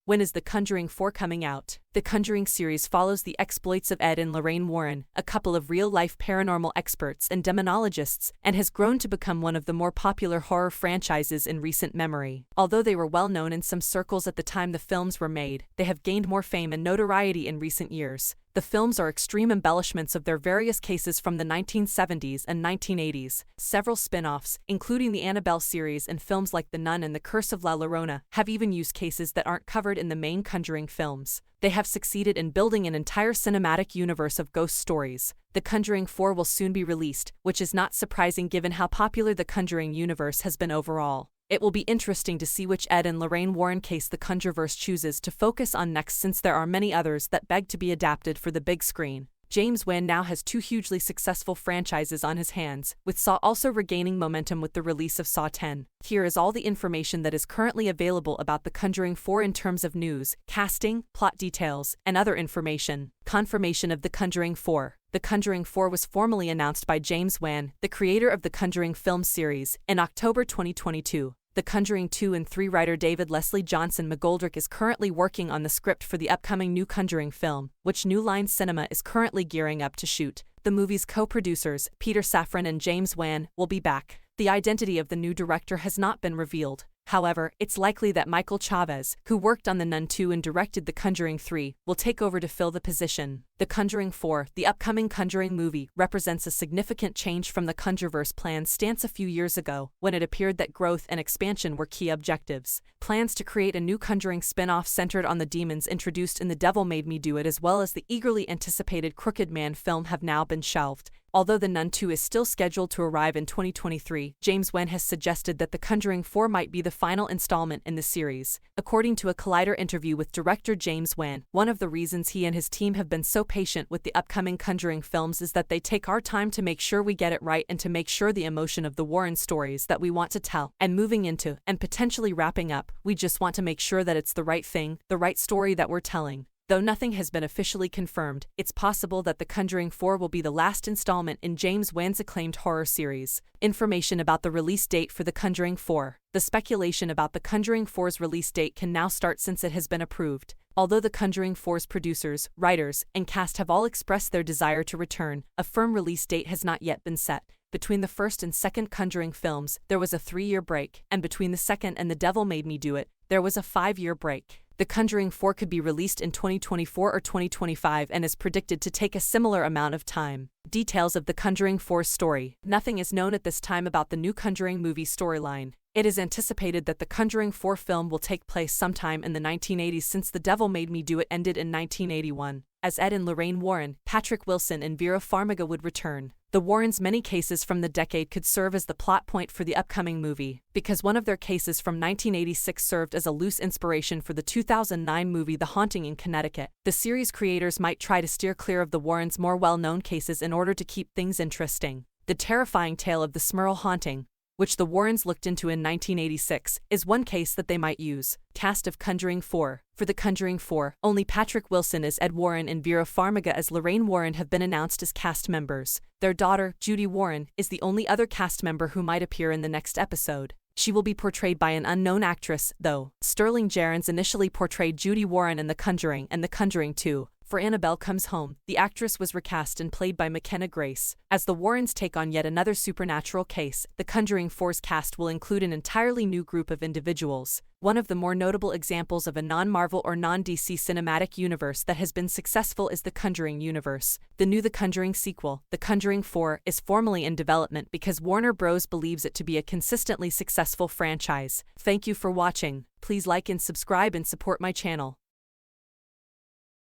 When is The Conjuring 4 coming out? The Conjuring series follows the exploits of Ed and Lorraine Warren, a couple of real-life paranormal experts and demonologists, and has grown to become one of the more popular horror franchises in recent memory. Although they were well known in some circles at the time the films were made, they have gained more fame and notoriety in recent years. The films are extreme embellishments of their various cases from the 1970s and 1980s. Several spin-offs, including the Annabelle series and films like The Nun and The Curse of La Llorona, have even used cases that aren't covered in the main Conjuring films. They have succeeded in building an entire cinematic universe of ghost stories. The Conjuring 4 will soon be released, which is not surprising given how popular the Conjuring universe has been overall. It will be interesting to see which Ed and Lorraine Warren case the Conjureverse chooses to focus on next, since there are many others that beg to be adapted for the big screen. James Wan now has two hugely successful franchises on his hands, with Saw also regaining momentum with the release of Saw 10. Here is all the information that is currently available about The Conjuring 4 in terms of news, casting, plot details, and other information. Confirmation of The Conjuring 4. The Conjuring 4 was formally announced by James Wan, the creator of the Conjuring film series, in October 2022. The Conjuring 2 and 3 writer David Leslie Johnson McGoldrick is currently working on the script for the upcoming new Conjuring film, which New Line Cinema is currently gearing up to shoot. The movie's co-producers, Peter Safran and James Wan, will be back. The identity of the new director has not been revealed. However, it's likely that Michael Chavez, who worked on The Nun 2 and directed The Conjuring 3, will take over to fill the position. The Conjuring 4, the upcoming Conjuring movie, represents a significant change from the Conjureverse plan's stance a few years ago, when it appeared that growth and expansion were key objectives. Plans to create a new Conjuring spin-off centered on the demons introduced in The Devil Made Me Do It, as well as the eagerly anticipated Crooked Man film, have now been shelved. Although The Nun 2 is still scheduled to arrive in 2023, James Wan has suggested that The Conjuring 4 might be the final installment in the series. According to a Collider interview with director James Wan, one of the reasons he and his team have been so patient with the upcoming Conjuring films is that they take our time to make sure we get it right and to make sure the emotion of the Warren stories that we want to tell and moving into and potentially wrapping up, we just want to make sure that it's the right thing, the right story that we're telling. Though nothing has been officially confirmed, it's possible that The Conjuring 4 will be the last installment in James Wan's acclaimed horror series. Information about the release date for The Conjuring 4. The speculation about The Conjuring 4's release date can now start since it has been approved. Although The Conjuring 4's producers, writers, and cast have all expressed their desire to return, a firm release date has not yet been set. Between the first and second Conjuring films, there was a 3-year break, and between the second and The Devil Made Me Do It, there was a 5-year break. The Conjuring 4 could be released in 2024 or 2025 and is predicted to take a similar amount of time. Details of The Conjuring 4's story. Nothing is known at this time about the new Conjuring movie storyline. It is anticipated that The Conjuring 4 film will take place sometime in the 1980s, since The Devil Made Me Do It ended in 1981. As Ed and Lorraine Warren, Patrick Wilson and Vera Farmiga would return. The Warrens' many cases from the decade could serve as the plot point for the upcoming movie, because one of their cases from 1986 served as a loose inspiration for the 2009 movie The Haunting in Connecticut. The series creators might try to steer clear of the Warrens' more well-known cases in order to keep things interesting. The terrifying tale of the Smurl haunting, which the Warrens looked into in 1986, is one case that they might use. Cast of Conjuring 4. For The Conjuring 4, only Patrick Wilson as Ed Warren and Vera Farmiga as Lorraine Warren have been announced as cast members. Their daughter, Judy Warren, is the only other cast member who might appear in the next episode. She will be portrayed by an unknown actress, though. Sterling Jarrons initially portrayed Judy Warren in The Conjuring and The Conjuring 2. For Annabelle Comes Home, the actress was recast and played by McKenna Grace. As the Warrens take on yet another supernatural case, The Conjuring 4's cast will include an entirely new group of individuals. One of the more notable examples of a non-Marvel or non-DC cinematic universe that has been successful is the Conjuring universe. The new The Conjuring sequel, The Conjuring 4, is formally in development because Warner Bros. Believes it to be a consistently successful franchise. Thank you for watching. Please like and subscribe and support my channel.